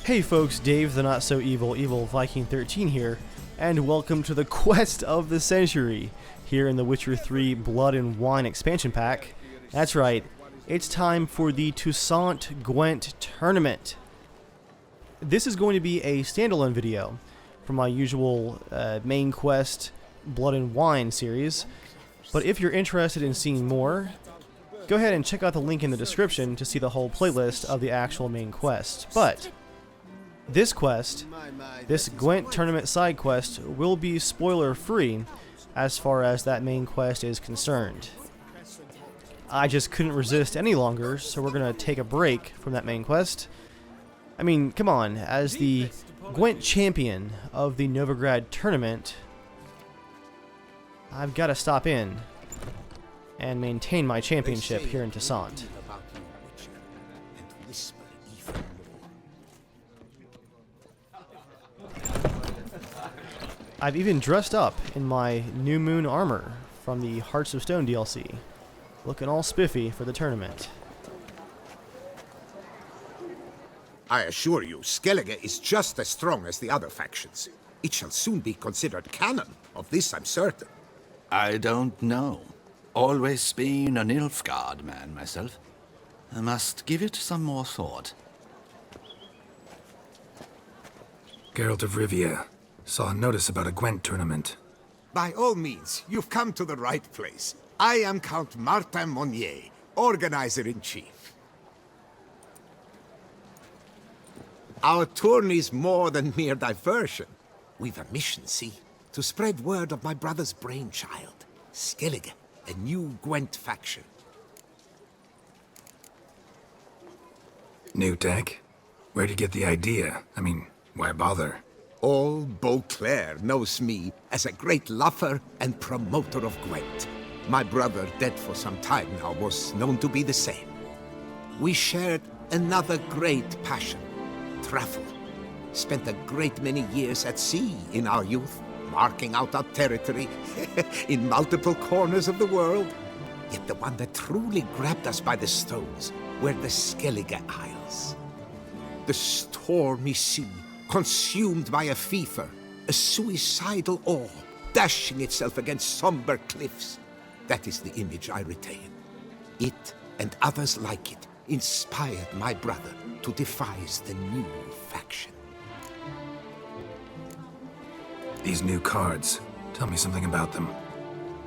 Hey folks, Dave the Not So Evil Viking 13 here, and welcome to the quest of the century here in the Witcher 3 Blood and Wine expansion pack. That's right, it's time for the Toussaint GWENT tournament. This is going to be a standalone video from my usual main quest Blood and Wine series, but if you're interested in seeing more, go ahead and check out the link in the description to see the whole playlist of the actual main quest. But this quest, this GWENT tournament side quest, will be spoiler free as far as that main quest is concerned. I just couldn't resist any longer, so we're going to take a break from that main quest. I mean, come on, as the GWENT champion of the Novigrad tournament, I've got to stop in and maintain my championship here in Toussaint. I've even dressed up in my New Moon armor from the Hearts of Stone DLC, looking all spiffy for the tournament. I assure you, Skellige is just as strong as the other factions. It shall soon be considered canon. Of this I'm certain. I don't know. Always been a Nilfgaard man myself. I must give it some more thought. Geralt of Rivia. Saw a notice about a GWENT tournament. By all means, you've come to the right place. I am Count Martin Monnier, Organizer-in-Chief. Our tourney's more than mere diversion. We've a mission, see? To spread word of my brother's brainchild, Skellige, a new GWENT faction. New tech? Where'd you get the idea? I mean, why bother? All Beauclair knows me as a great lover and promoter of GWENT. My brother, dead for some time now, was known to be the same. We shared another great passion, travel. Spent a great many years at sea in our youth, marking out our territory in multiple corners of the world. Yet the one that truly grabbed us by the stones were the Skellige Isles. The stormy sea, consumed by a fever, a suicidal awe, dashing itself against somber cliffs. That is the image I retain. It, and others like it, inspired my brother to devise the new faction. These new cards, tell me something about them.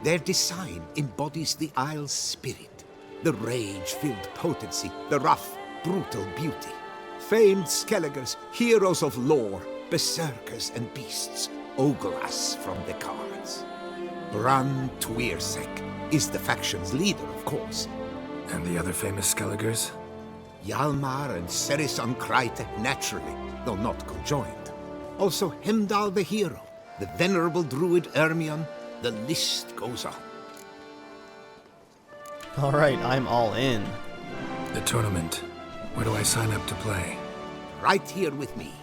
Their design embodies the Isle's spirit, the rage-filled potency, the rough, brutal beauty. Famed Skelligers, heroes of lore, berserkers and beasts, ogle us from the cards. Bran Tuirsek is the faction's leader, of course. And the other famous Skelligers? Hjalmar and Cerison Kreite, naturally, though not conjoined. Also Hemdall the hero, the venerable druid Ermion, the list goes on. Alright, I'm all in. The tournament. Where do I sign up to play? Right here with me.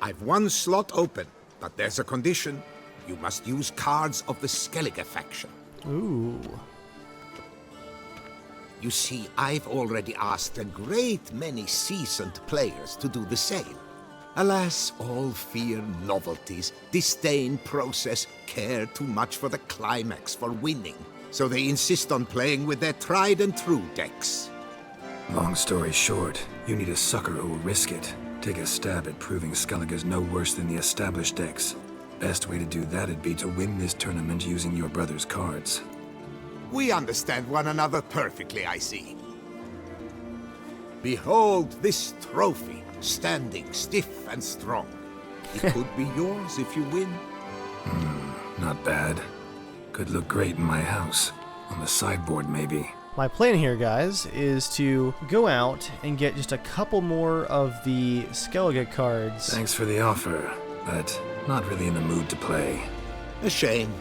I've one slot open, but there's a condition. You must use cards of the Skellige faction. Ooh. You see, I've already asked a great many seasoned players to do the same. Alas, all fear novelties, disdain process, care too much for the climax, for winning. So they insist on playing with their tried and true decks. Long story short, you need a sucker who'll risk it. Take a stab at proving Skellige's no worse than the established decks. Best way to do that'd be to win this tournament using your brother's cards. We understand one another perfectly, I see. Behold this trophy, standing stiff and strong. It could be yours if you win. Not bad. Could look great in my house. On the sideboard, maybe. My plan here, guys, is to go out and get just a couple more of the Skellige cards. Thanks for the offer, but not really in the mood to play. A shame.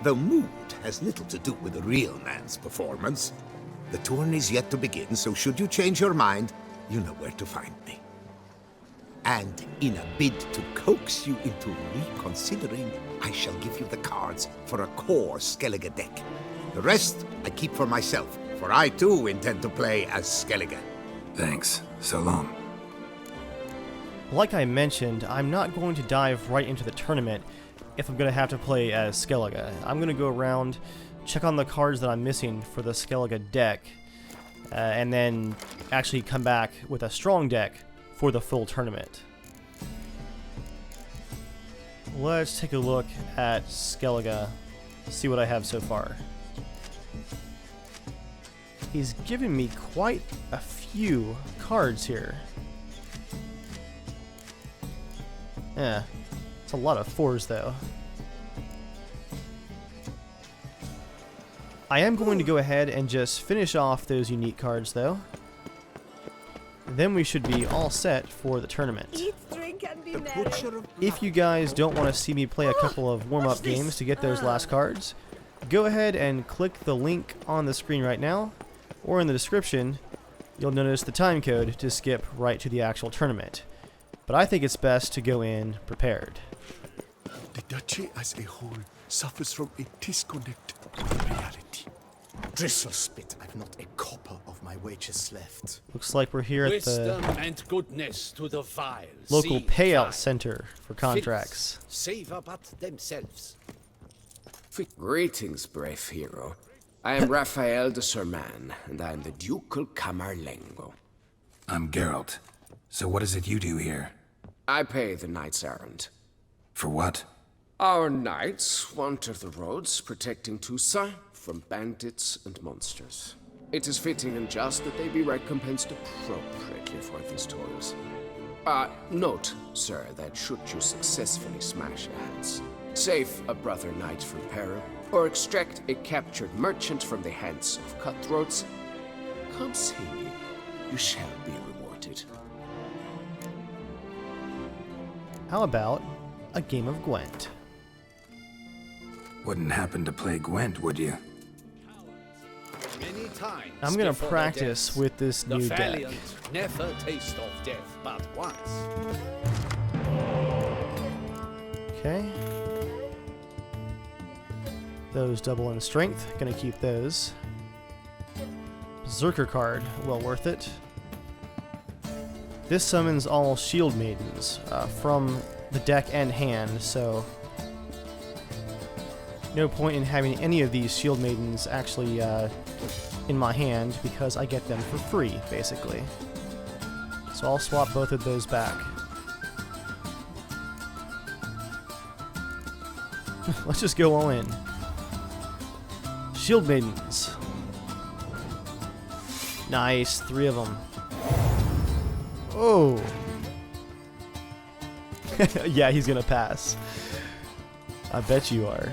Though mood has little to do with a real man's performance. The tourney's yet to begin, so should you change your mind, you know where to find me. And in a bid to coax you into reconsidering, I shall give you the cards for a core Skellige deck. The rest I keep for myself, for I too intend to play as Skellige. Thanks. So long. Like I mentioned, I'm not going to dive right into the tournament if I'm going to have to play as Skellige. I'm going to go around, check on the cards that I'm missing for the Skellige deck, and then actually come back with a strong deck for the full tournament. Let's take a look at Skellige, see what I have so far. He's given me quite a few cards here. Yeah, it's a lot of 4s though. I am going to go ahead and just finish off those unique cards though. Then we should be all set for the tournament. Eat, drink, and be merry. If you guys don't want to see me play a couple of warm-up games to get those last cards, go ahead and click the link on the screen right now, or in the description, you'll notice the time code to skip right to the actual tournament. But I think it's best to go in prepared. The duchy as a whole suffers from a disconnect with reality. Drisselspit, I've not a copper of my wages left. Looks like we're here at Wisdom the and goodness to the vile. local See, payout try. center for contracts. Savor but themselves. Greetings, brave hero. I am Raphael de Serman, and I am the Ducal Camarlengo. I'm Geralt. So what is it you do here? I pay the knight's errand. For what? Our knights wander the roads, protecting Toussaint from bandits and monsters. It is fitting and just that they be recompensed appropriately for these toils. Note, sir, that should you successfully smash a hands, save a brother knight from peril, or extract a captured merchant from the hands of cutthroats, come see me. You shall be rewarded. How about a game of Gwent? Wouldn't happen to play Gwent, would you? Many times I'm gonna before practice their deaths, with this the new deck. valiant never taste of death but once. Okay. Those double in strength, gonna keep those. Berserker card, well worth it. This summons all shield maidens from the deck and hand, so no point in having any of these shield maidens actually in my hand because I get them for free, basically. So I'll swap both of those back. Let's just go all in. Shield maidens. Nice, 3 of them. Oh. Yeah, he's gonna pass. I bet you are.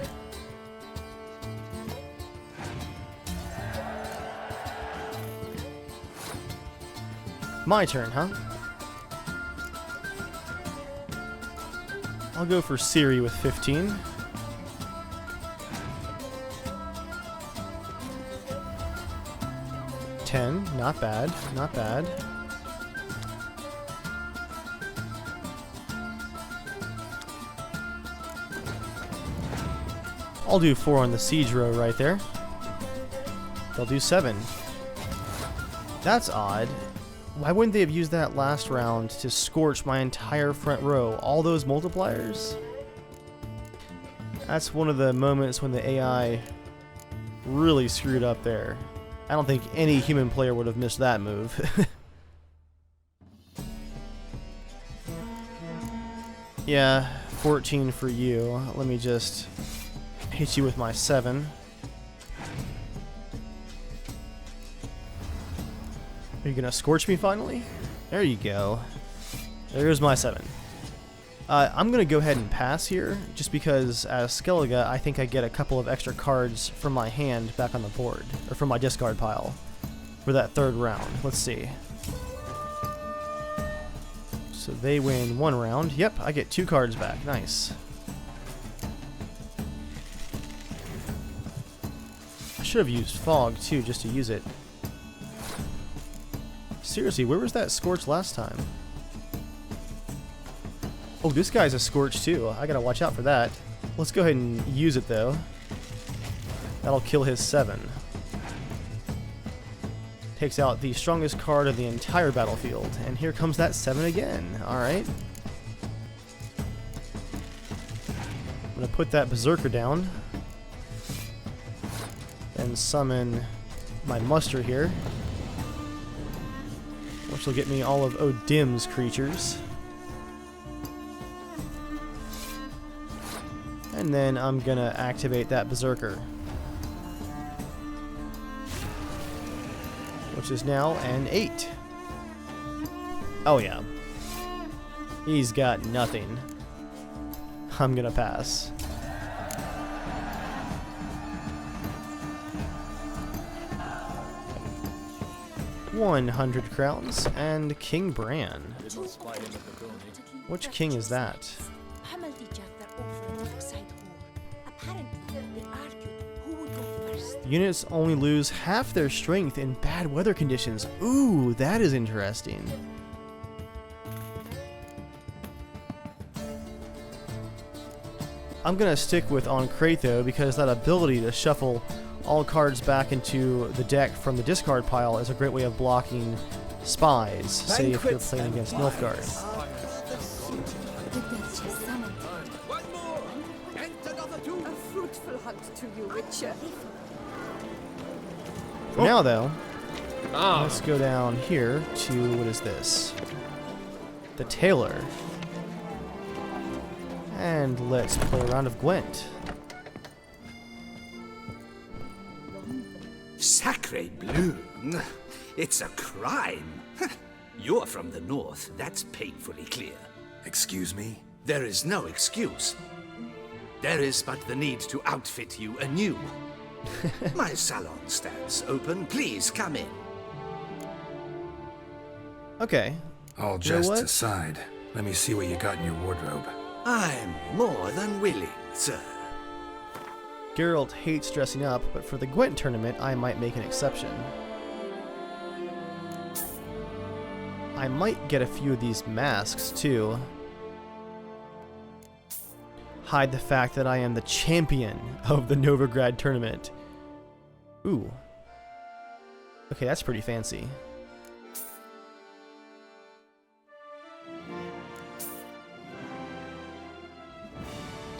My turn, huh? I'll go for Ciri with 15. Not bad, not bad. I'll do 4 on the siege row right there. They'll do 7. That's odd. Why wouldn't they have used that last round to scorch my entire front row? All those multipliers? That's one of the moments when the AI really screwed up there. I don't think any human player would have missed that move. Yeah, 14 for you. Let me just hit you with my 7. Are you gonna scorch me finally? There you go. There's my 7. I'm gonna go ahead and pass here, just because as Skellige, I think I get a couple of extra cards from my hand back on the board, or from my discard pile, for that 3rd round. Let's see. So they win 1 round. Yep, I get 2 cards back. Nice. I should have used Fog too, just to use it. Seriously, where was that Scorch last time? Oh, this guy's a Scorch too. I gotta watch out for that. Let's go ahead and use it though. That'll kill his 7. Takes out the strongest card of the entire battlefield. And here comes that 7 again. Alright. I'm gonna put that Berserker down. And summon my Muster here. Which will get me all of Odim's creatures. And then I'm gonna activate that Berserker. Which is now an 8. Oh yeah. He's got nothing. I'm gonna pass. $100 crowns and King Bran. Which king is that? Units only lose half their strength in bad weather conditions. Ooh, that is interesting. I'm gonna stick with On Crate though, because that ability to shuffle all cards back into the deck from the discard pile is a great way of blocking spies, say if you're playing against Nilfgaard. For now though, let's go down here to, what is this? The Tailor. And let's play a round of Gwent. Sacre bleu! It's a crime! You're from the north, that's painfully clear. Excuse me? There is no excuse. There is but the need to outfit you anew. My salon stands open, please come in. Okay. All jests aside, let me see what you got in your wardrobe. I'm more than willing, sir. Geralt hates dressing up, but for the Gwent tournament, I might make an exception. I might get a few of these masks, too. Hide the fact that I am the champion of the Novigrad tournament. Ooh. Okay, that's pretty fancy.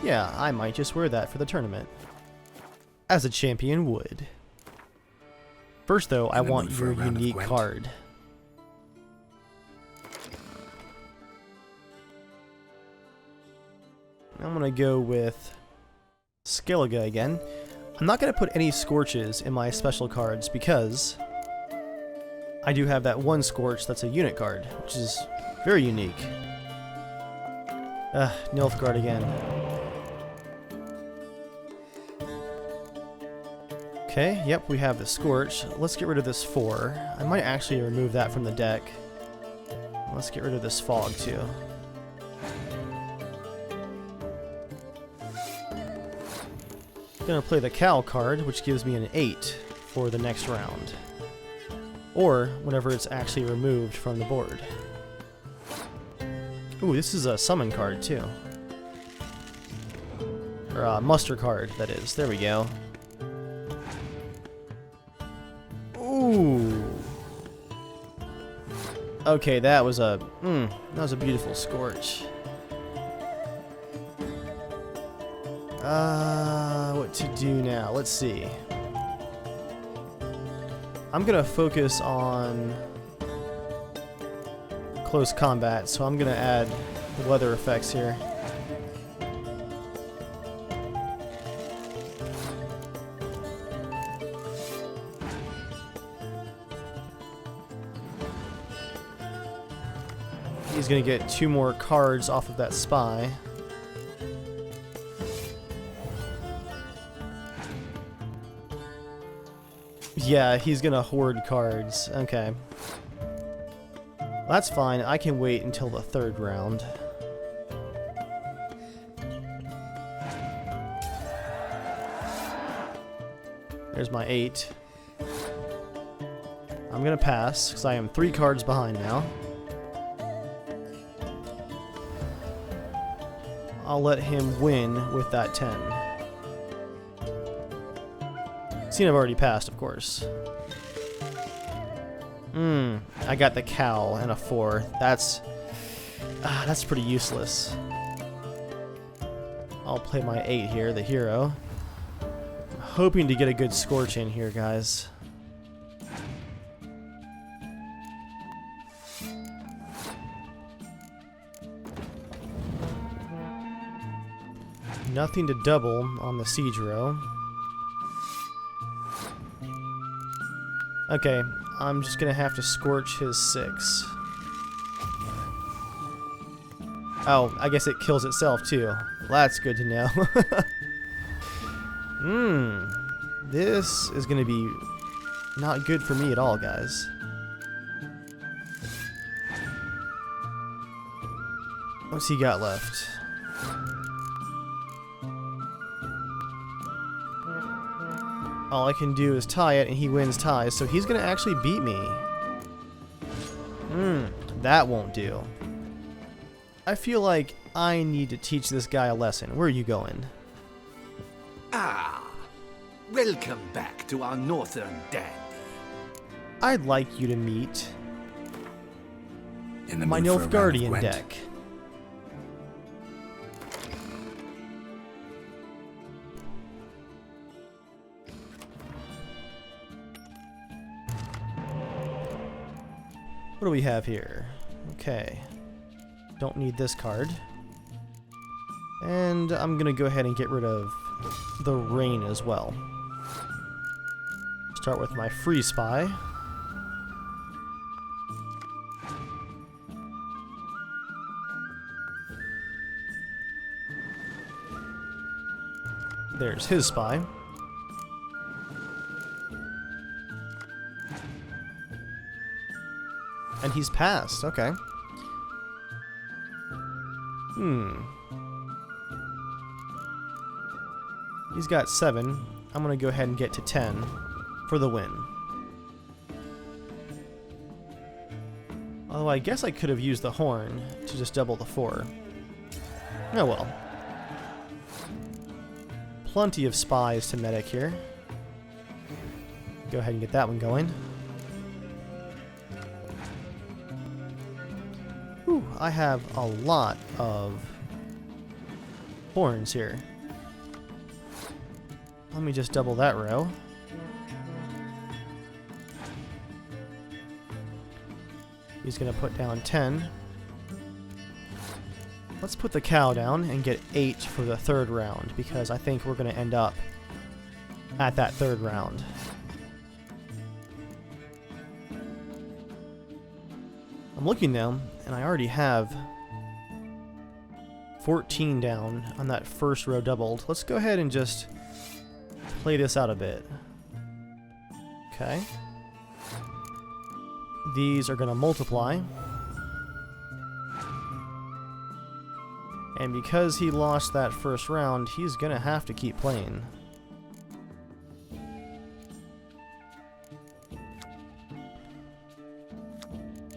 Yeah, I might just wear that for the tournament. As a champion would. First though, I want your unique card. I'm gonna go with Skellige again. I'm not gonna put any Scorches in my special cards because I do have that one Scorch that's a unit card, which is very unique. Nilfgaard again. Okay, yep, we have the Scorch. Let's get rid of this 4. I might actually remove that from the deck. Let's get rid of this Fog, too. Gonna play the Cow card, which gives me an 8 for the next round. Or whenever it's actually removed from the board. Ooh, this is a Summon card, too. Or a Muster card, that is. There we go. Ooh. Okay, that was a beautiful Scorch. What to do now? Let's see. I'm gonna focus on close combat, so I'm gonna add the weather effects here. He's gonna get 2 more cards off of that spy. Yeah, he's gonna hoard cards. Okay. Well, that's fine. I can wait until the 3rd round. There's my 8. I'm gonna pass, because I am 3 cards behind now. I'll let him win with that 10. Seeing I've already passed, of course. I got the cow and a 4. That's pretty useless. I'll play my 8 here, the hero. I'm hoping to get a good scorch in here, guys. Nothing to double on the siege row. Okay, I'm just gonna have to scorch his 6. Oh, I guess it kills itself too. Well, that's good to know. This is gonna be not good for me at all, guys. What's he got left? All I can do is tie it, and he wins ties, so he's gonna actually beat me. That won't do. I feel like I need to teach this guy a lesson. Where are you going? Ah, welcome back to our northern den. I'd like you to meet In the my mood for a round of Nilfgaardian Gwent? deck. What do we have here? Okay. Don't need this card. And I'm gonna go ahead and get rid of the rain as well. Start with my free spy. There's his spy. And he's passed, okay. He's got 7. I'm gonna go ahead and get to 10 for the win. Although I guess I could have used the horn to just double the 4. Oh well. Plenty of spies to medic here. Go ahead and get that one going. Whew, I have a lot of horns here. Let me just double that row. He's gonna put down 10. Let's put the cow down and get 8 for the 3rd round, because I think we're gonna end up at that 3rd round. I'm looking now, and I already have 14 down on that first row doubled. Let's go ahead and just play this out a bit. Okay. These are going to multiply. And because he lost that first round, he's going to have to keep playing.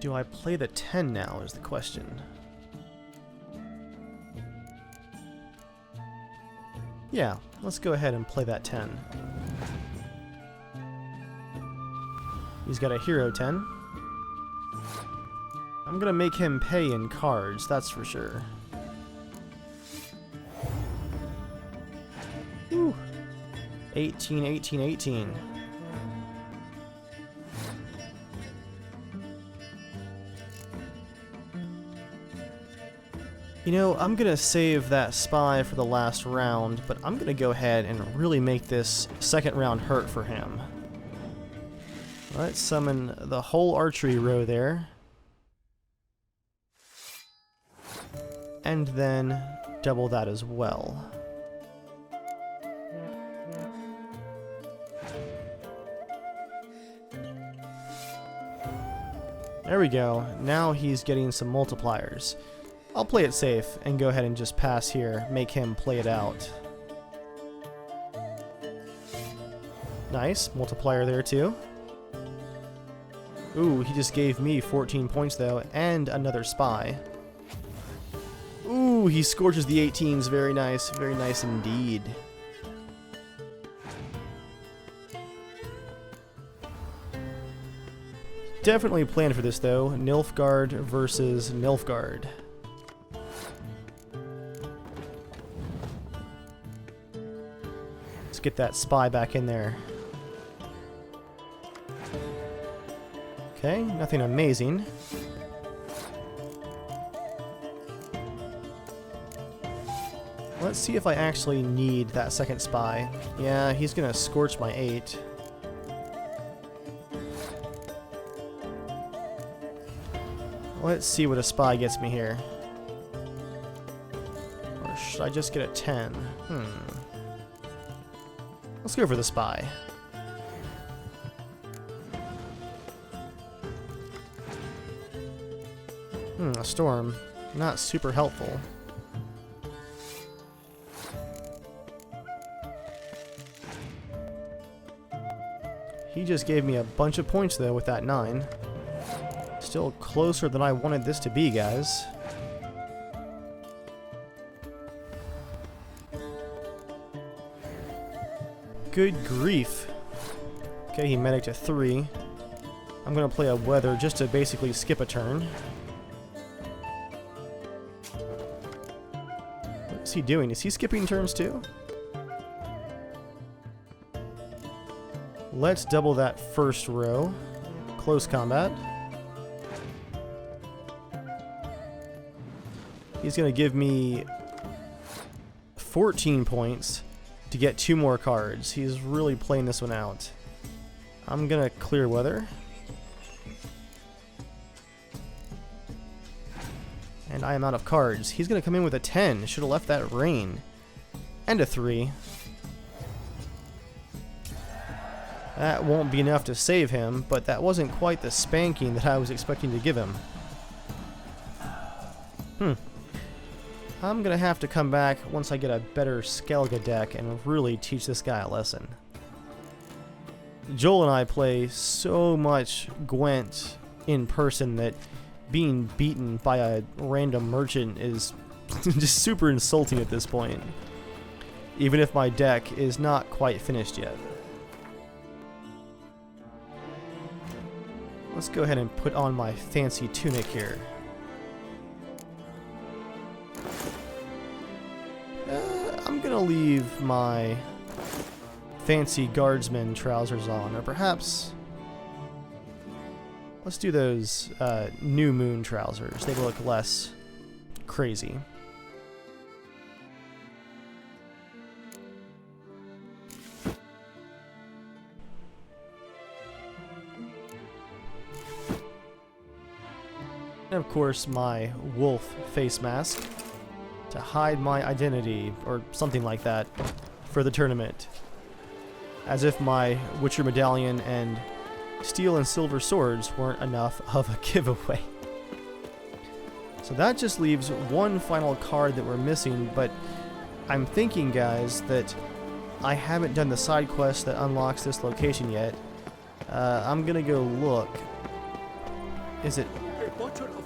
Do I play the 10 now is the question. Yeah, let's go ahead and play that 10. He's got a hero 10. I'm gonna make him pay in cards, that's for sure. Whew. 18, 18, 18. You know, I'm gonna save that spy for the last round, but I'm gonna go ahead and really make this 2nd round hurt for him. Let's summon the whole archery row there. And then double that as well. There we go. Now he's getting some multipliers. I'll play it safe and go ahead and just pass here, make him play it out. Nice, multiplier there too. Ooh, he just gave me 14 points though, and another spy. Ooh, Ooh, he scorches the 18s. Very nice indeed. Definitely planned for this though. Nilfgaard versus Nilfgaard. Let's get that spy back in there. Okay, nothing amazing. Let's see if I actually need that second spy. Yeah, he's gonna scorch my 8. Let's see what a spy gets me here. Or should I just get a 10? Let's go for the spy. A storm. Not super helpful. He just gave me a bunch of points though with that 9. Still closer than I wanted this to be, guys. Good grief. Okay, he medic to 3. I'm gonna play a weather just to basically skip a turn. What's he doing? Is he skipping turns too? Let's double that first row. Close combat. He's going to give me 14 points to get 2 more cards. He's really playing this one out. I'm going to clear weather. And I am out of cards. He's going to come in with a 10. Should have left that rain. And a 3. That won't be enough to save him, but that wasn't quite the spanking that I was expecting to give him. I'm gonna have to come back once I get a better Skellige deck and really teach this guy a lesson. Joel and I play so much GWENT in person that being beaten by a random merchant is just super insulting at this point. Even if my deck is not quite finished yet. Let's go ahead and put on my fancy tunic here. I'm gonna leave my fancy guardsman trousers on, or perhaps let's do those new moon trousers. They look less crazy. And of course my wolf face mask to hide my identity, or something like that, for the tournament. As if my Witcher medallion and steel and silver swords weren't enough of a giveaway. So that just leaves one final card that we're missing, but I'm thinking, guys, that I haven't done the side quest that unlocks this location yet. I'm gonna go look. Is it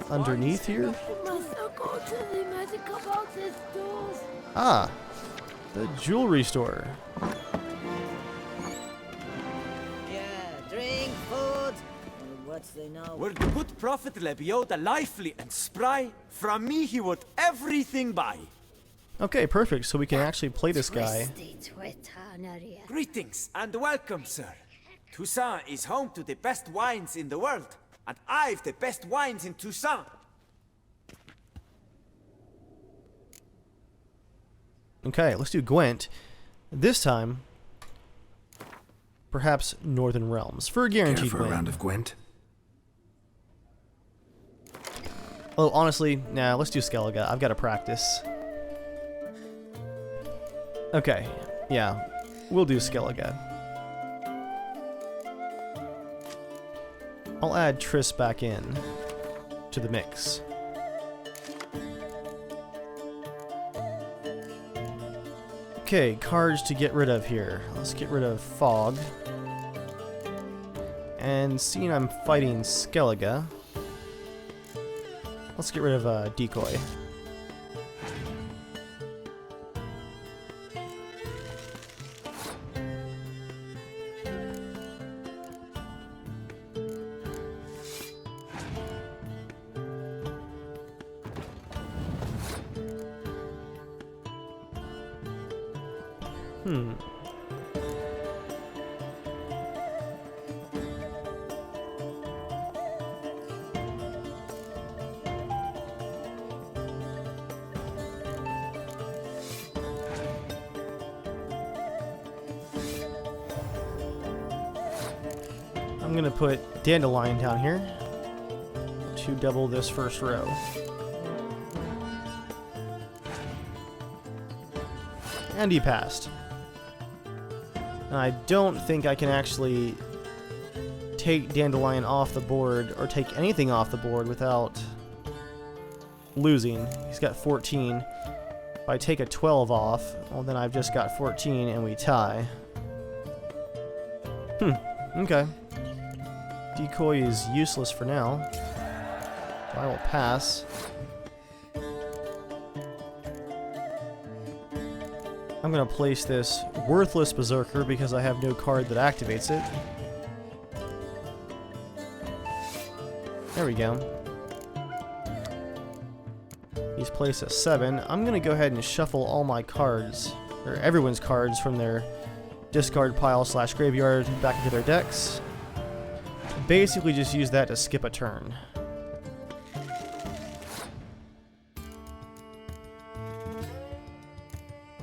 underneath here? Ah, the jewelry store. Yeah, drink, food. What's they know? Were the good prophet Lebioda lively and spry, from me he would everything buy. Okay, perfect. So we can actually play this guy. Greetings and welcome, sir. Toussaint is home to the best wines in the world, and I've the best wines in Toussaint. Okay, let's do GWENT. This time, perhaps Northern Realms for a guaranteed Care for win. a round of GWENT? Oh, honestly, nah, let's do Skellige. I've got to practice. Okay, yeah, we'll do Skellige. I'll add Triss back in to the mix. Okay, cards to get rid of here. Let's get rid of Fog. And seeing I'm fighting Skellige, let's get rid of Decoy. I'm gonna put Dandelion down here to double this first row. And he passed. And I don't think I can actually take Dandelion off the board or take anything off the board without losing. He's got 14. If I take a 12 off, well then I've just got 14 and we tie. Okay. Decoy is useless for now. So I will pass. I'm going to place this worthless Berserker because I have no card that activates it. There we go. He's placed a 7. I'm going to go ahead and shuffle all my cards, or everyone's cards, from their discard pile / graveyard back into their decks. Basically just use that to skip a turn.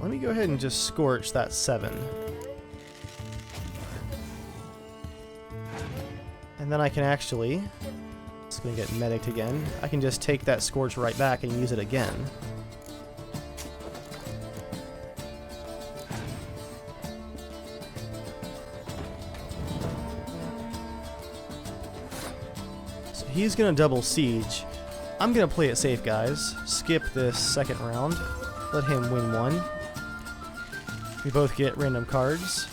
Let me go ahead and just scorch that 7. And then I can actually, it's going to get medicked again, I can just take that scorch right back and use it again. So he's going to double siege. I'm going to play it safe, guys. Skip this second round. Let him win one. We both get random cards.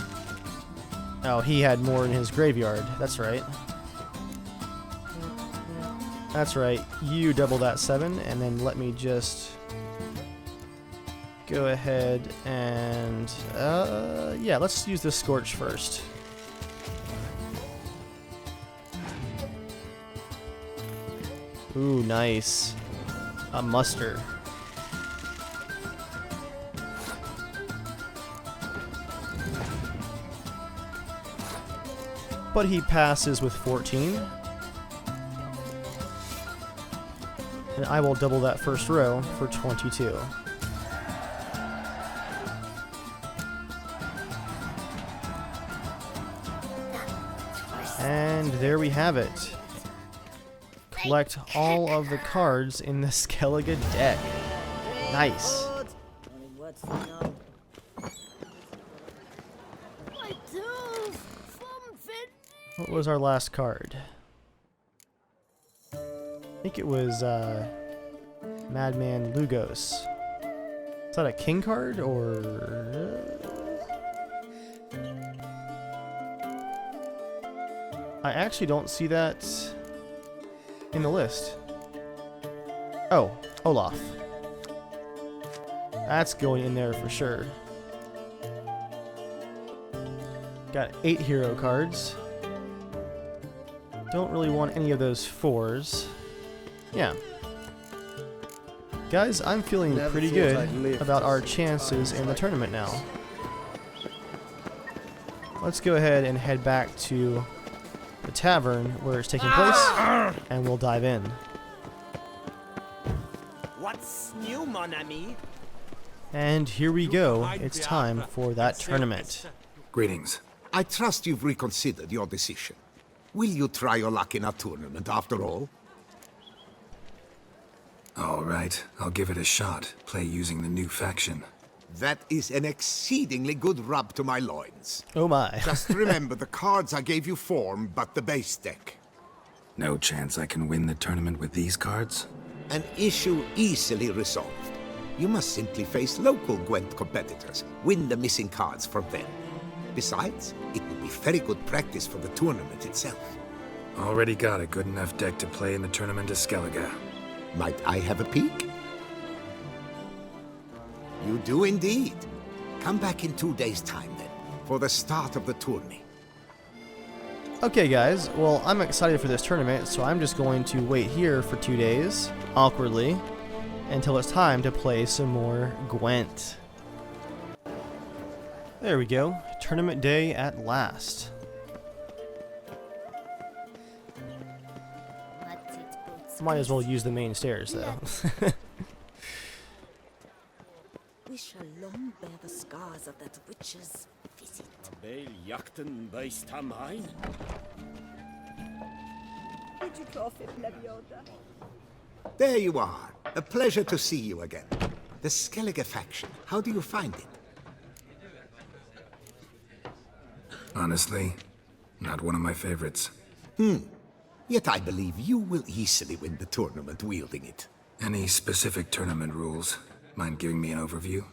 Oh, he had more in his graveyard. That's right. That's right. You double that 7, and then let me just go ahead and... yeah, let's use this Scorch first. Ooh, nice. A muster. But he passes with 14. And I will double that first row for 22. And there we have it. Collect all of the cards in the Skellige deck. Nice. What was our last card? I think it was Madman Lugos. Is that a king card or? I actually don't see that in the list. Oh, Olaf. That's going in there for sure. Got 8 hero cards. Don't really want any of those 4s. Yeah. Guys, I'm feeling pretty good about our chances in the tournament now. Let's go ahead and head back to the tavern where it's taking place, and we'll dive in. What's new, mon ami? And here we go. It's time for that tournament. Greetings. I trust you've reconsidered your decision. Will you try your luck in a tournament after all? All right, I'll give it a shot. Play using the new faction. That is an exceedingly good rub to my loins. Oh my. Just remember, the cards I gave you form but the base deck. No chance I can win the tournament with these cards? An issue easily resolved. You must simply face local GWENT competitors, win the missing cards from them. Besides, it will be very good practice for the tournament itself. Already got a good enough deck to play in the tournament of Skellige. Might I have a peek? You do indeed. Come back in 2 days' time then, for the start of the tourney. Okay guys, well I'm excited for this tournament, so I'm just going to wait here for 2 days, awkwardly, until it's time to play some more GWENT. There we go. Tournament day at last. Might as well use the main stairs, though. We shall long bear the scars of that witch's visit. There you are. A pleasure to see you again. The Skellige faction, how do you find it? Honestly, not one of my favorites. Yet I believe you will easily win the tournament wielding it. Any specific tournament rules? Mind giving me an overview?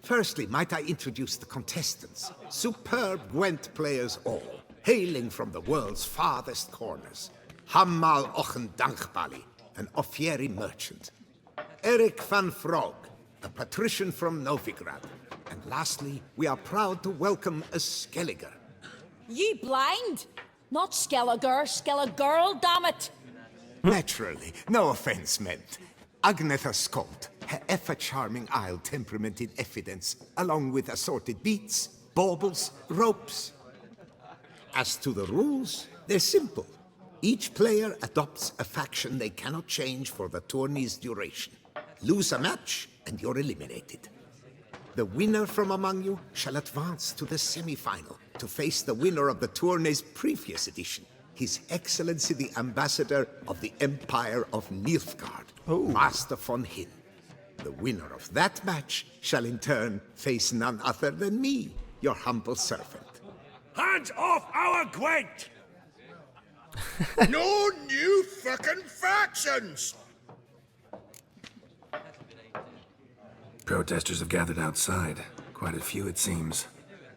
Firstly, might I introduce the contestants? Superb GWENT players all, hailing from the world's farthest corners. Hammal Ochen Dankbali, an Offieri merchant. Eric van Frog, a patrician from Novigrad. And lastly, we are proud to welcome a Skelliger. You blind? Not Skellige, Skellige, damn it! Naturally, no offense meant. Agnetha Skolt, her ever-charming Isle temperament in evidence, along with assorted beats, baubles, ropes. As to the rules, they're simple. Each player adopts a faction they cannot change for the tourney's duration. Lose a match, and you're eliminated. The winner from among you shall advance to the semi-final to face the winner of the tourney's previous edition, His Excellency the Ambassador of the Empire of Nilfgaard, Master von Hin. The winner of that match shall in turn face none other than me, your humble servant. Hands off our Gwent! No new fucking factions! Protesters have gathered outside. Quite a few, it seems.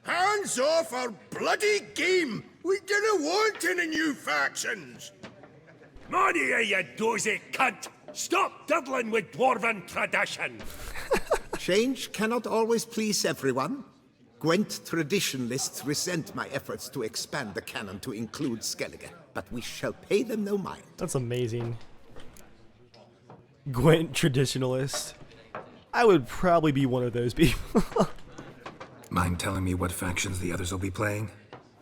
Hands off our bloody game! We didn't want any new factions! Money, you dozy cunt! Stop diddling with dwarven tradition! Change cannot always please everyone. Gwent traditionalists resent my efforts to expand the canon to include Skellige, but we shall pay them no mind. That's amazing. Gwent traditionalist. I would probably be one of those people. Mind telling me what factions the others will be playing?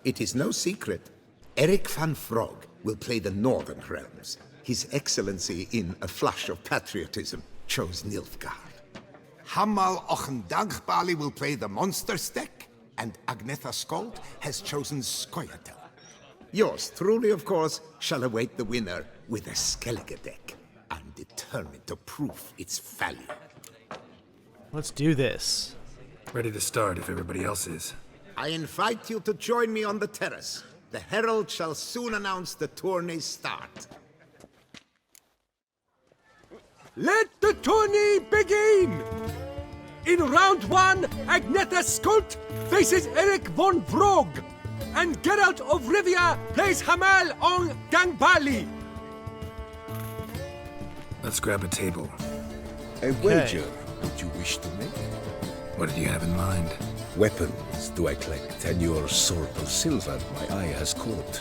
It is no secret. Eric van Frog will play the Northern Realms. His Excellency, in a flush of patriotism, chose Nilfgaard. Hammal Ochendankbali will play the Monsters deck, and Agnetha Skolt has chosen Skoyatel. Yours truly, of course, shall await the winner with a Skellige deck. I'm determined to prove its value. Let's do this. Ready to start if everybody else is. I invite you to join me on the terrace. The herald shall soon announce the tourney's start. Let the tourney begin! In round one, Agnetha Skolt faces Eric von Vrog, and Geralt of Rivia plays Hamal on Dangbali. Let's grab a table. A wager would you wish to make? What did you have in mind? Weapons do I collect, and your sword of silver my eye has caught.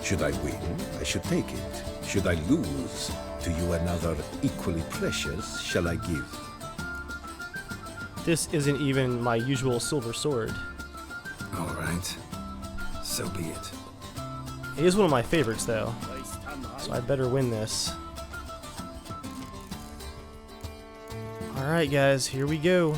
Should I win, I should take it. Should I lose, to you another equally precious shall I give. This isn't even my usual silver sword. All right. So be it. It is one of my favorites, though, so I better win this. Alright guys, here we go.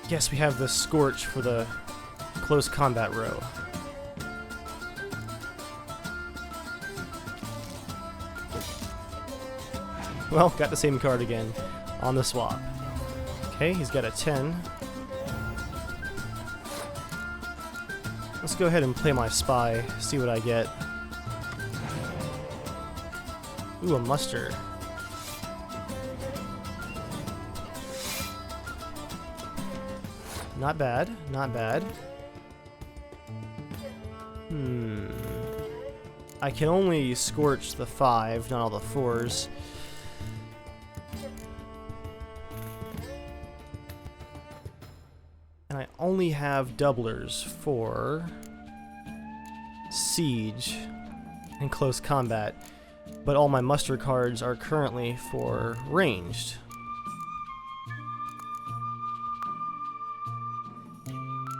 Guess we have the Scorch for the close combat row. Well, got the same card again on the swap. Okay, he's got a 10. Let's go ahead and play my spy, see what I get. Ooh, a muster. Not bad, not bad. I can only scorch the 5, not all the 4s. And I only have doublers for Siege in close combat, but all my muster cards are currently for ranged.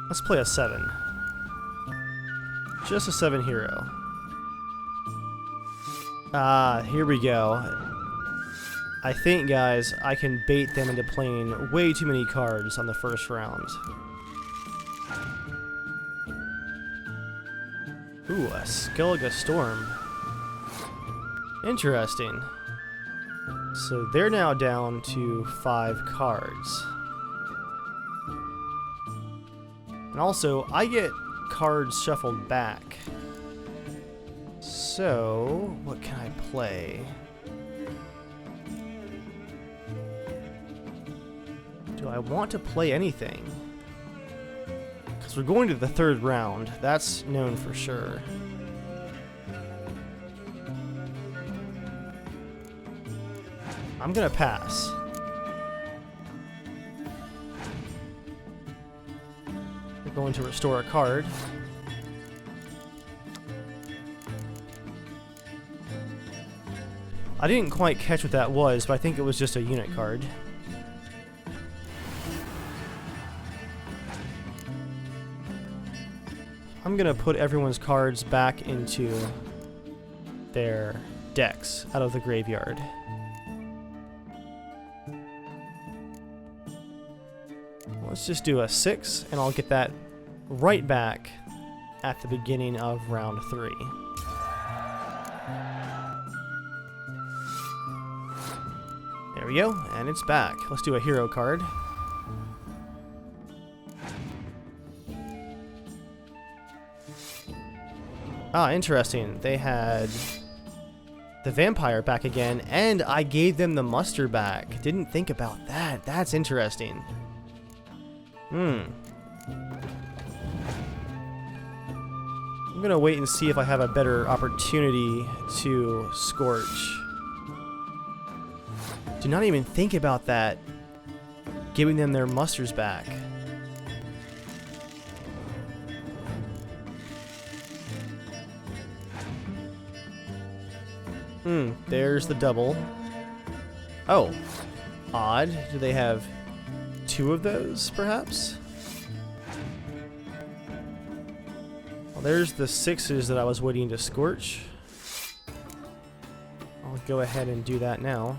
Let's play a 7. Just a 7 hero. Ah, here we go. I think, guys, I can bait them into playing way too many cards on the first round. Ooh, a Skellige Storm. Interesting. So they're now down to 5 cards. And also, I get cards shuffled back. So, what can I play? Do I want to play anything? Because we're going to the 3rd round. That's known for sure. I'm gonna pass. We're going to restore a card. I didn't quite catch what that was, but I think it was just a unit card. I'm gonna put everyone's cards back into their decks out of the graveyard. Let's just do a 6, and I'll get that right back at the beginning of round 3. There we go, and it's back. Let's do a hero card. Ah, interesting. They had the vampire back again, and I gave them the muster back. Didn't think about that. That's interesting. I'm gonna wait and see if I have a better opportunity to Scorch. Do not even think about that. Giving them their musters back. There's the double. Oh, odd. Do they have 2 of those, perhaps? Well, there's the 6s that I was waiting to Scorch. I'll go ahead and do that now.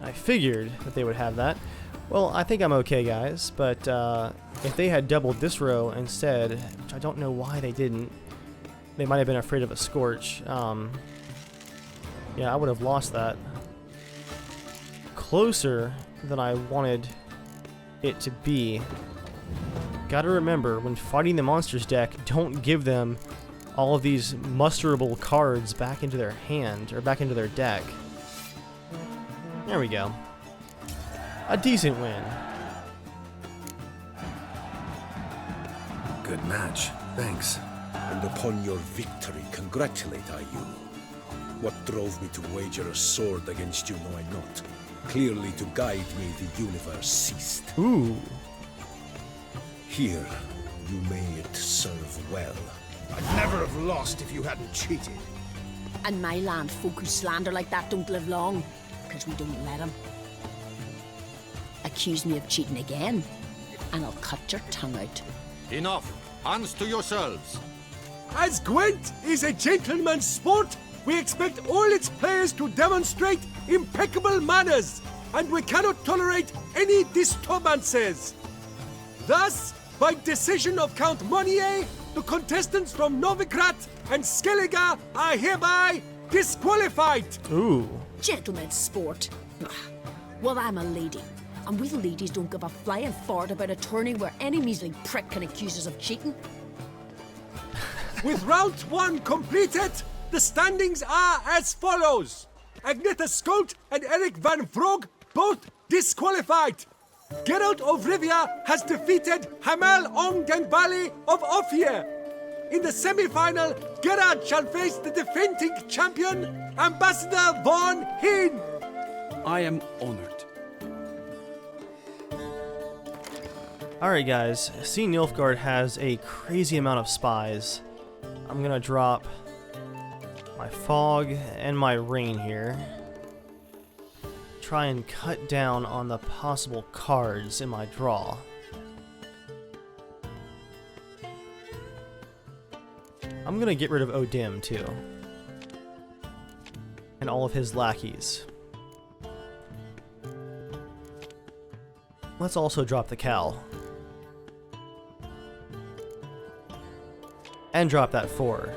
I figured that they would have that. Well, I think I'm okay, guys, but if they had doubled this row instead, which I don't know why they didn't, they might have been afraid of a Scorch. Yeah, I would have lost that. Closer than I wanted it to be. Gotta remember, when fighting the monsters deck, don't give them all of these musterable cards back into their hand, or back into their deck. There we go. A decent win. Good match. Thanks. And upon your victory, congratulate I you. What drove me to wager a sword against you know I not. Clearly to guide me the universe ceased. Ooh. Here, you may it serve well. I'd never have lost if you hadn't cheated. And my land folk who slander like that don't live long, because we don't let them. Accuse me of cheating again, and I'll cut your tongue out. Enough. Hands to yourselves. As Gwent is a gentleman's sport, we expect all its players to demonstrate impeccable manners, and we cannot tolerate any disturbances. Thus, by decision of Count Monnier, the contestants from Novigrad and Skellige are hereby disqualified. Ooh. Gentlemen's sport. Well, I'm a lady, and we ladies don't give a flying fart about a tourney where any measly prick can accuse us of cheating. With round 1 completed, the standings are as follows. Agneta Skolt and Eric van Vrog both disqualified. Geralt of Rivia has defeated Hamel Ong den Bali of Ophir. In the semi-final, Gerard shall face the defending champion, Ambassador Von Heen. I am honored. Alright guys, see Nilfgaard has a crazy amount of spies. I'm gonna drop my fog and my rain here. Try and cut down on the possible cards in my draw. I'm gonna get rid of Odim too. And all of his lackeys. Let's also drop the Cal. And drop that 4.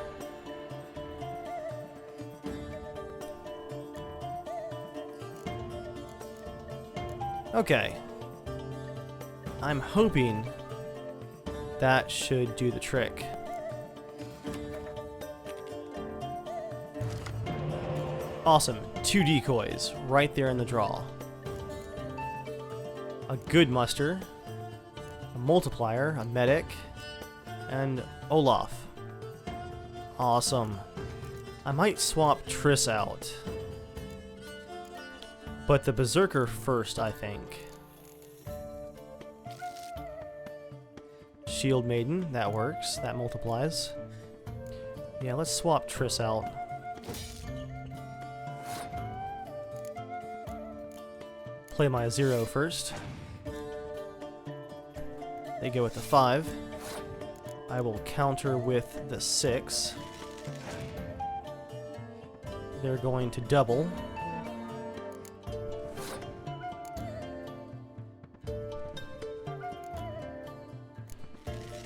Okay. I'm hoping that should do the trick. Awesome. 2 decoys right there in the draw. A good muster, a multiplier, a medic, and Olaf. Awesome. I might swap Triss out. But the Berserker first, I think. Shield Maiden, that works. That multiplies. Yeah, let's swap Triss out. Play my 0 first. They go with the 5. I will counter with the 6. They're going to double.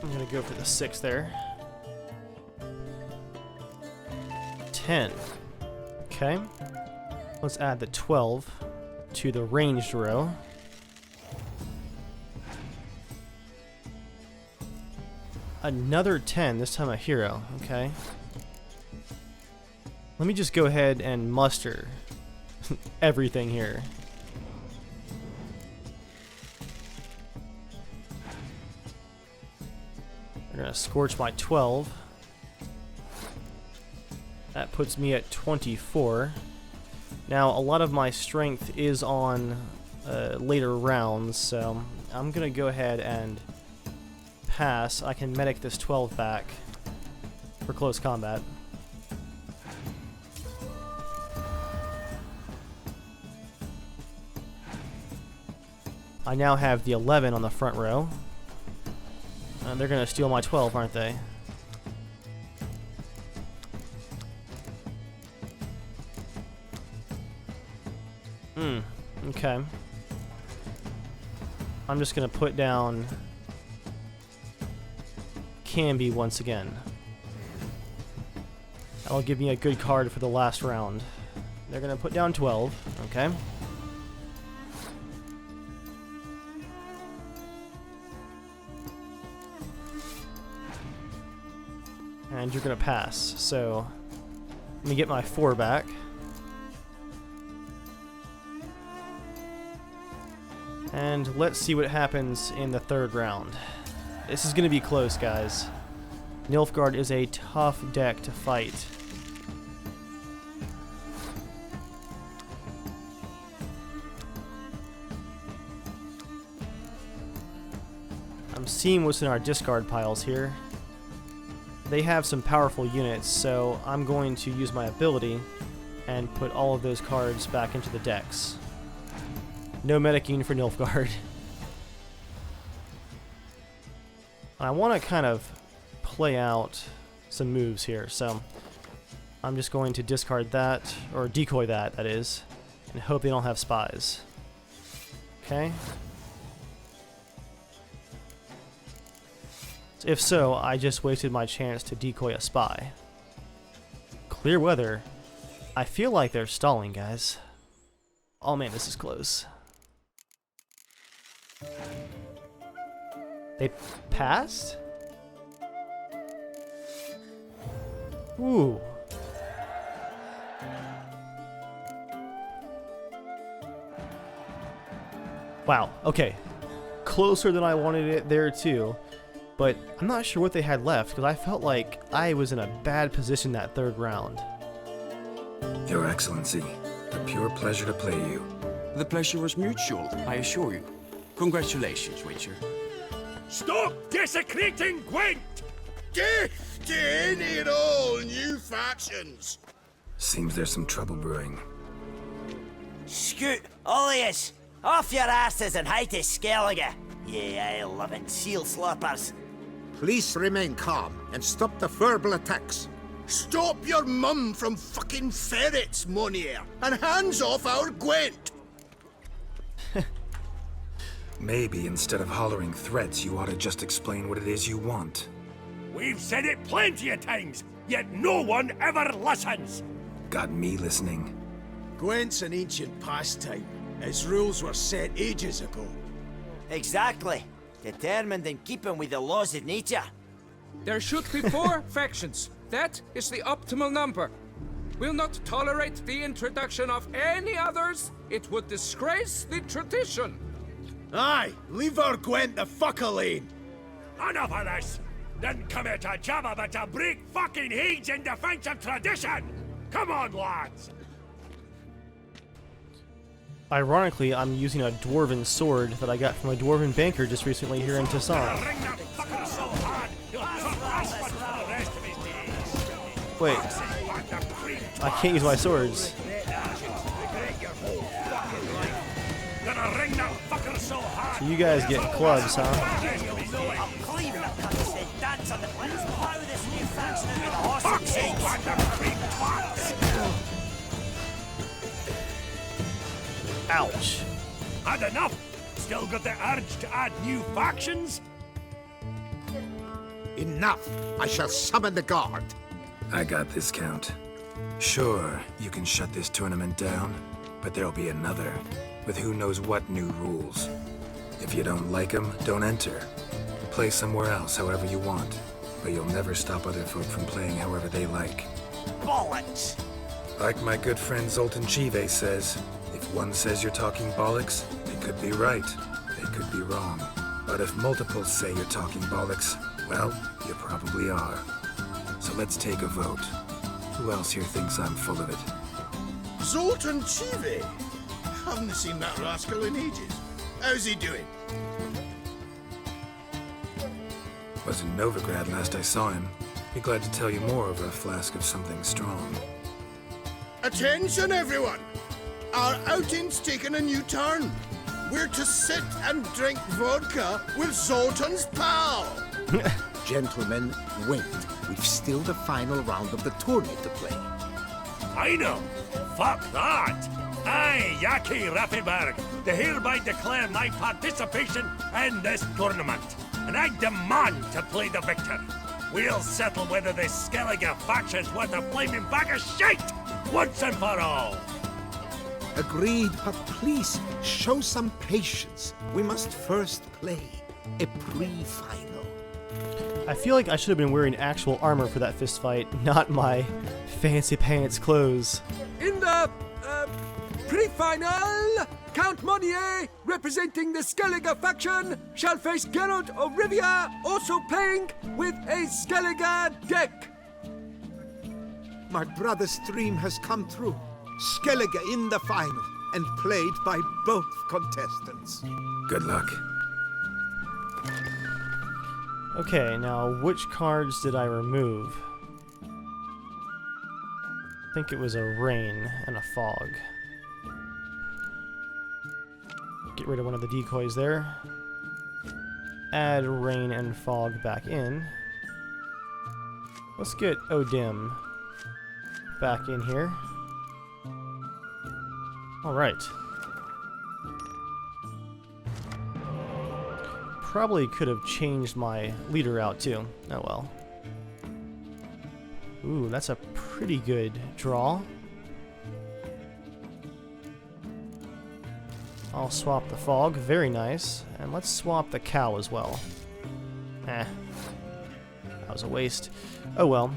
I'm going to go for the 6 there. 10. Okay. Let's add the 12 to the ranged row. Another 10, this time a hero, okay. Let me just go ahead and muster everything here. We're gonna scorch my 12. That puts me at 24. Now, a lot of my strength is on later rounds, so I'm gonna go ahead and pass. I can medic this 12 back for close combat. I now have the 11 on the front row. And they're gonna steal my 12, aren't they? Okay. I'm just gonna put down Canby once again. That'll give me a good card for the last round. They're gonna put down 12, okay. And you're gonna pass, so let me get my 4 back. And let's see what happens in the 3rd round. This is going to be close, guys. Nilfgaard is a tough deck to fight. I'm seeing what's in our discard piles here. They have some powerful units, so I'm going to use my ability and put all of those cards back into the decks. No medicing for Nilfgaard. I want to kind of play out some moves here, so I'm just going to discard that, or decoy that, that is, and hope they don't have spies. Okay. If so, I just wasted my chance to decoy a spy. Clear weather. I feel like they're stalling, guys. Oh man, this is close. They passed? Ooh. Wow, okay. Closer than I wanted it there too. But I'm not sure what they had left, because I felt like I was in a bad position that 3rd round. Your Excellency, a pure pleasure to play you. The pleasure was mutual, I assure you. Congratulations, Witcher. Stop desecrating Gwent! Death to any and all new factions! Seems there's some trouble brewing. Scoot, all of yous! Off your asses and hide to Skellige, ye eye-loving seal slurpers. Please remain calm and stop the verbal attacks. Stop your mum from fucking ferrets, Monier, and hands off our Gwent! Maybe instead of hollering threats, you ought to just explain what it is you want. We've said it plenty of times, yet no one ever listens! Got me listening. Gwent's an ancient pastime. Its rules were set ages ago. Exactly. Determined in keeping with the laws of nature. There should be 4 factions. That is the optimal number. We'll not tolerate the introduction of any others. It would disgrace the tradition. Aye, leave our Gwent the fuck alone. Enough of this! Didn't come here to jabber but to break fucking heads in defense of tradition! Come on, lads! Ironically, I'm using a dwarven sword that I got from a dwarven banker just recently here in Toussaint. Wait, I can't use my swords. So you guys get clubs, huh? Ouch. Had enough? Still got the urge to add new factions? Enough! I shall summon the guard. I got this, Count. Sure, you can shut this tournament down, but there'll be another, with who knows what new rules. If you don't like them, don't enter. Play somewhere else however you want, but you'll never stop other folk from playing however they like. Bollocks! Like my good friend Zoltan Chive says, if one says you're talking bollocks, they could be right, they could be wrong. But if multiples say you're talking bollocks, well, you probably are. So let's take a vote. Who else here thinks I'm full of it? Zoltan Chive? Haven't seen that rascal in ages. How's he doing? Was in Novigrad last I saw him. Be glad to tell you more over a flask of something strong. Attention, everyone! Our outing's taken a new turn. We're to sit and drink vodka with Zoltan's pal. Gentlemen, wait. We've still the final round of the tourney to play. I know. Fuck that. I, Yaki Raffenberg, do hereby declare my participation in this tournament. And I demand to play the victor. We'll settle whether this Skellige faction's worth a flaming bag of shite once and for all. Agreed, but please, show some patience. We must first play a pre-final. I feel like I should have been wearing actual armor for that fist fight, not my fancy pants clothes. In the pre-final, Count Monnier, representing the Skellige faction, shall face Geralt of Rivia, also playing with a Skellige deck. My brother's dream has come true. Skellige in the final, and played by both contestants. Good luck. Okay, now which cards did I remove? I think it was a rain and a fog. Get rid of one of the decoys there. Add rain and fog back in. Let's get Odim back in here. Alright. Probably could have changed my leader out too. Oh well. Ooh, that's a pretty good draw. I'll swap the fog, very nice. And let's swap the cow as well. That was a waste. Oh well.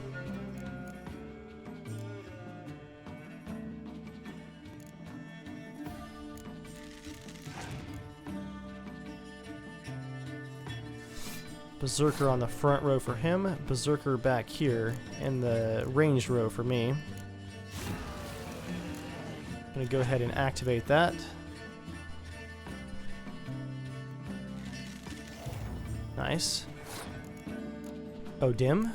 Berserker on the front row for him, Berserker back here in the ranged row for me. I'm gonna go ahead and activate that. Nice. Oh, dim.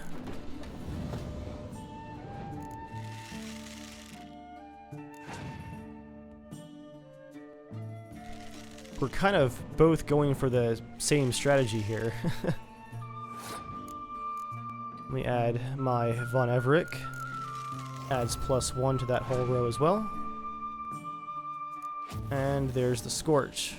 We're kind of both going for the same strategy here. Let me add my Von Everett. Adds +1 to that whole row as well. And there's the Scorch.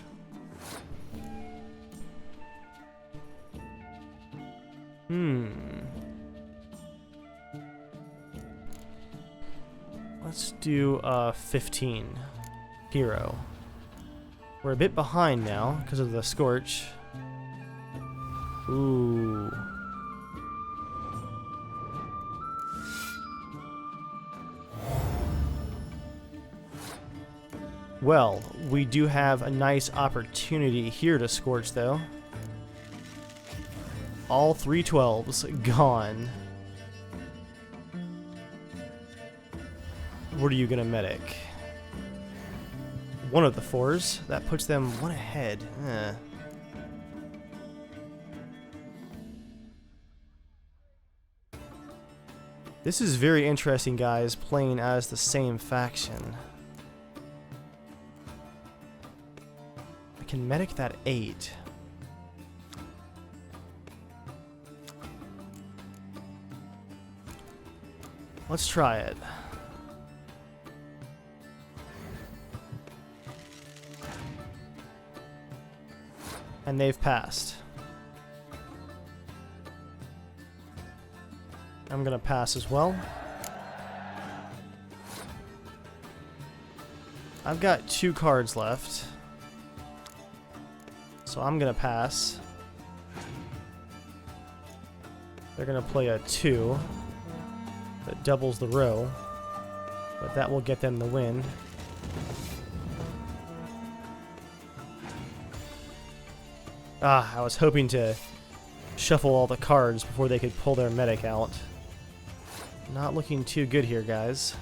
Let's do 15 hero. We're a bit behind now because of the Scorch. Ooh. Well, we do have a nice opportunity here to Scorch, though. All 3 12s gone. What are you gonna medic? One of the 4s. That puts them 1 ahead. This is very interesting, guys, playing as the same faction. I can medic that 8. Let's try it. And they've passed. I'm gonna pass as well. I've got 2 cards left, so I'm gonna pass. They're gonna play a 2 that doubles the row, but that will get them the win. I was hoping to shuffle all the cards before they could pull their medic out. Not looking too good here, guys.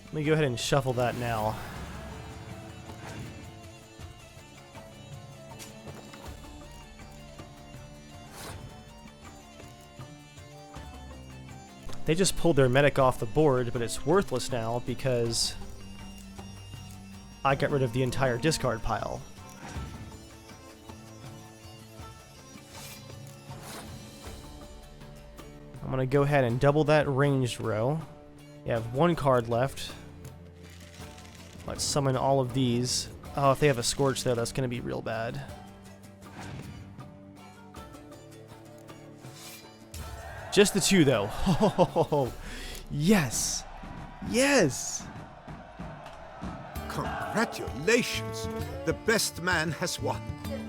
Let me go ahead and shuffle that now. They just pulled their medic off the board, but it's worthless now because I got rid of the entire discard pile. I'm going to go ahead and double that ranged row. You have 1 card left. Let's summon all of these. Oh, if they have a Scorch though, that's going to be real bad. Just the 2 though. Oh, yes! Yes! Congratulations! The best man has won,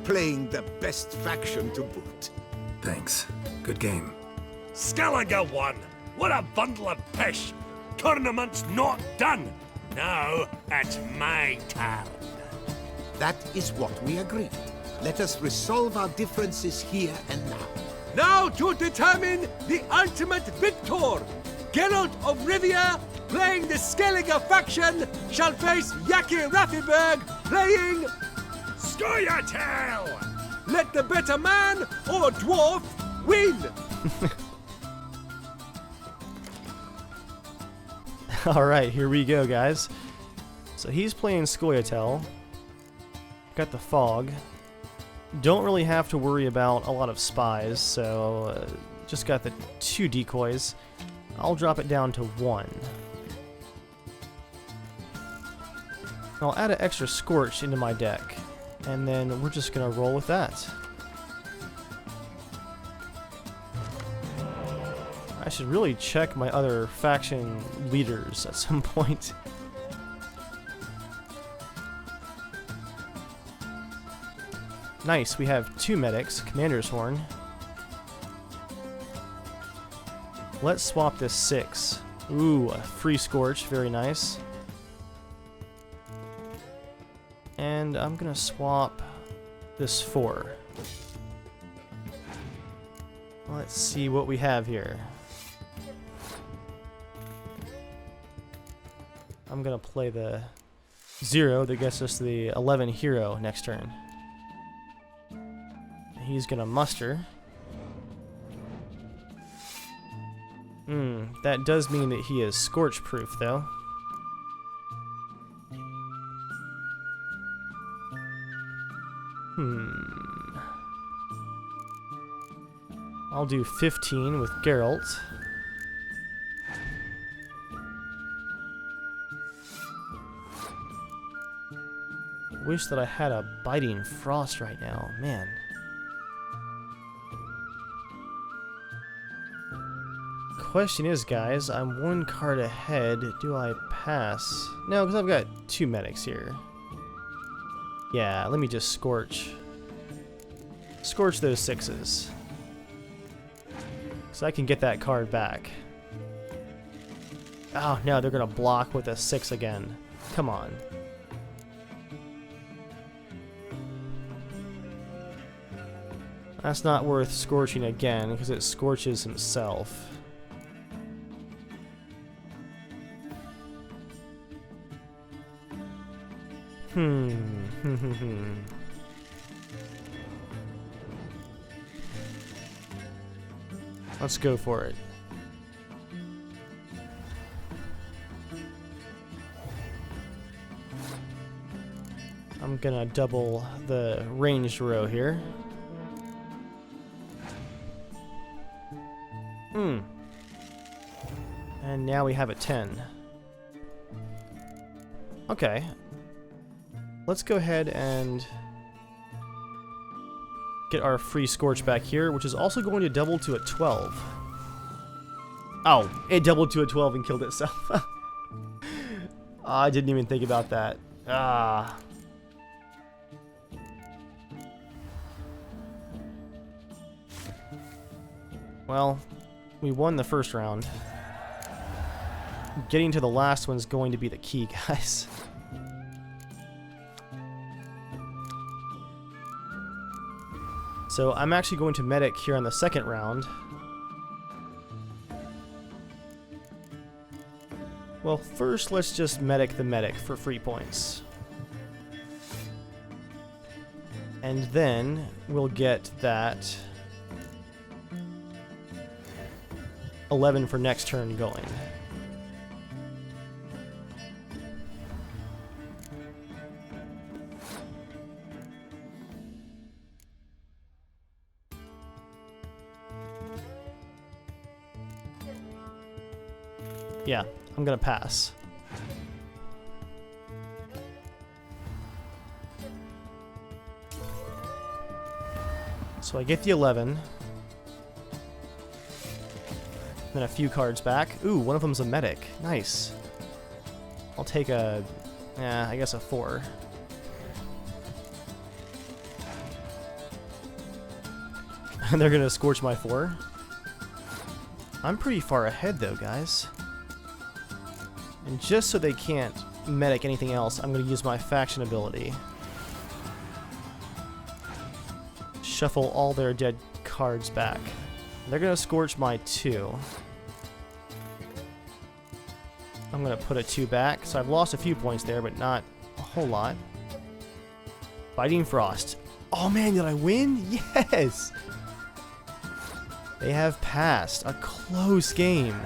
playing the best faction to boot. Thanks. Good game. Skellige won! What a bundle of pish! Tournament's not done! Now, it's my turn. That is what we agreed. Let us resolve our differences here and now. Now to determine the ultimate victor! Geralt of Rivia, playing the Skellige faction, shall face Yaki Raffiberg, playing Scoia'tael! Let the better man or dwarf win! Alright, here we go, guys. So he's playing Scoia'tael. Got the fog. Don't really have to worry about a lot of spies, so just got the 2 decoys. I'll drop it down to 1. I'll add an extra Scorch into my deck, and then we're just gonna roll with that. I should really check my other faction leaders at some point. Nice, we have 2 medics, Commander's Horn. Let's swap this 6. Ooh, a free Scorch, very nice. And I'm gonna swap this 4. Let's see what we have here. I'm gonna play the 0 that gets us the 11 hero next turn. he's gonna muster. That does mean that he is scorch proof though. I'll do 15 with Geralt. Wish that I had a biting frost right now, man. Question is, guys, I'm one card ahead. Do I pass? No, because I've got 2 medics here. Yeah, let me just scorch. Scorch those 6s. So I can get that card back. Oh no, they're gonna block with a 6 again. Come on. That's not worth scorching again, because it scorches himself. Let's go for it. I'm gonna double the ranged row here. And now we have a 10. Okay. Let's go ahead and get our free Scorch back here, which is also going to double to a 12. Oh, it doubled to a 12 and killed itself. I didn't even think about that. Ah. Well, we won the first round. Getting to the last one's going to be the key, guys. So I'm actually going to medic here on the second round. Well, first let's just medic the medic for free points. And then we'll get that 11 for next turn going. Yeah, I'm gonna pass. So I get the 11. Then a few cards back. Ooh, one of them's a medic. Nice. I'll take a, I guess a 4. And they're gonna scorch my 4. I'm pretty far ahead though, guys. And just so they can't medic anything else, I'm gonna use my faction ability. Shuffle all their dead cards back. They're gonna scorch my 2. I'm gonna put a 2 back, so I've lost a few points there, but not a whole lot. Biting Frost. Oh man, did I win? Yes! They have passed. A close game.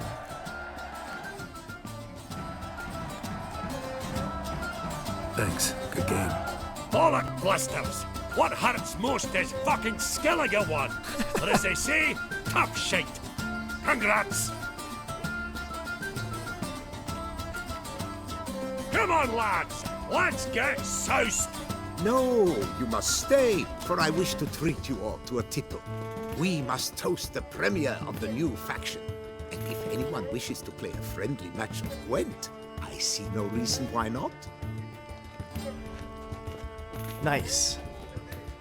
Thanks. Good game. Bollock blisters! What hurts most is fucking Skellige one! But as they say, tough shite. Congrats! Come on, lads! Let's get soused! No, you must stay, for I wish to treat you all to a tipple. We must toast the premier of the new faction. And if anyone wishes to play a friendly match of Gwent, I see no reason why not. Nice.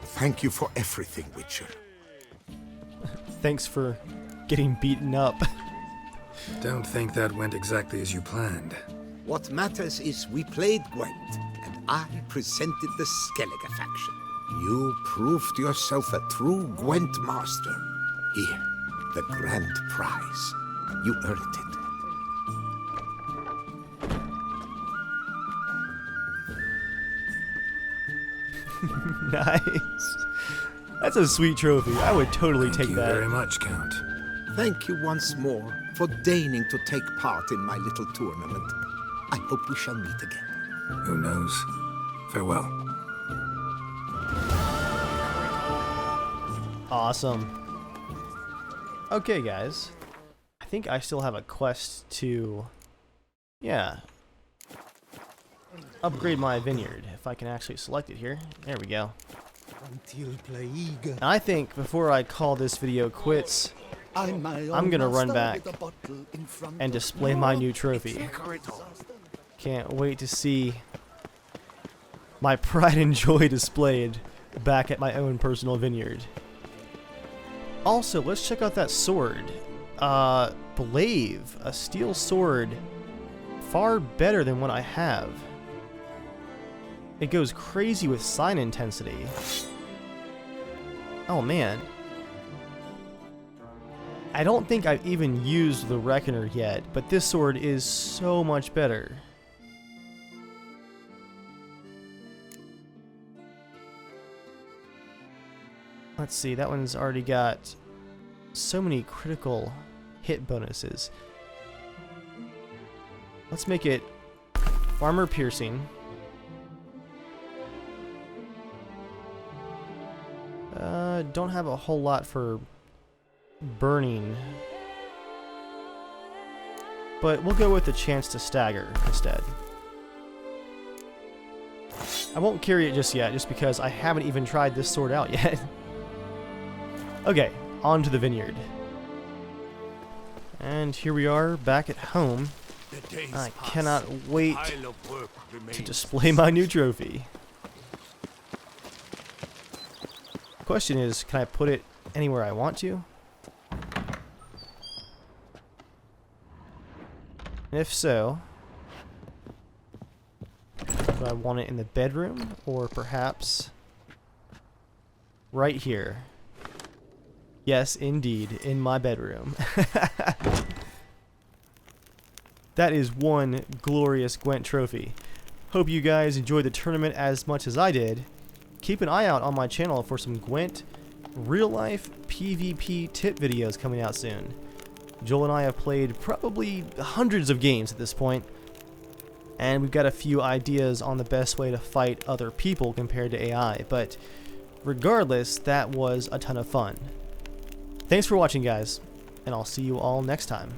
Thank you for everything, Witcher. Thanks for getting beaten up. Don't think that went exactly as you planned. What matters is we played Gwent, and I presented the Skellige faction. You proved yourself a true Gwent master. Here, the grand prize. You earned it. Nice. That's a sweet trophy. I would totally take that. Thank you very much, Count. Thank you once more for deigning to take part in my little tournament. I hope we shall meet again. Who knows? Farewell. Awesome. Okay, guys. I think I still have a quest to, yeah, upgrade my vineyard. If I can actually select it here. There we go. And I think before I call this video quits, I'm gonna run back and display my new trophy. Can't wait to see my pride and joy displayed back at my own personal vineyard. Also, let's check out that sword. Blaive, a steel sword, far better than what I have. It goes crazy with sign intensity. Oh man. I don't think I've even used the Reckoner yet, but this sword is so much better. Let's see, that one's already got so many critical hit bonuses. Let's make it armor piercing. Don't have a whole lot for burning, but we'll go with the chance to stagger instead. I won't carry it just yet, just because I haven't even tried this sword out yet. Okay, on to the vineyard. And here we are back at home. I cannot wait to display my new trophy. Question is, can I put it anywhere I want to? If so, do I want it in the bedroom, or perhaps right here? Yes, indeed, in my bedroom. That is one glorious Gwent trophy. Hope you guys enjoyed the tournament as much as I did. Keep an eye out on my channel for some Gwent real-life PvP tip videos coming out soon. Joel and I have played probably hundreds of games at this point, and we've got a few ideas on the best way to fight other people compared to AI, but regardless, that was a ton of fun. Thanks for watching, guys, and I'll see you all next time.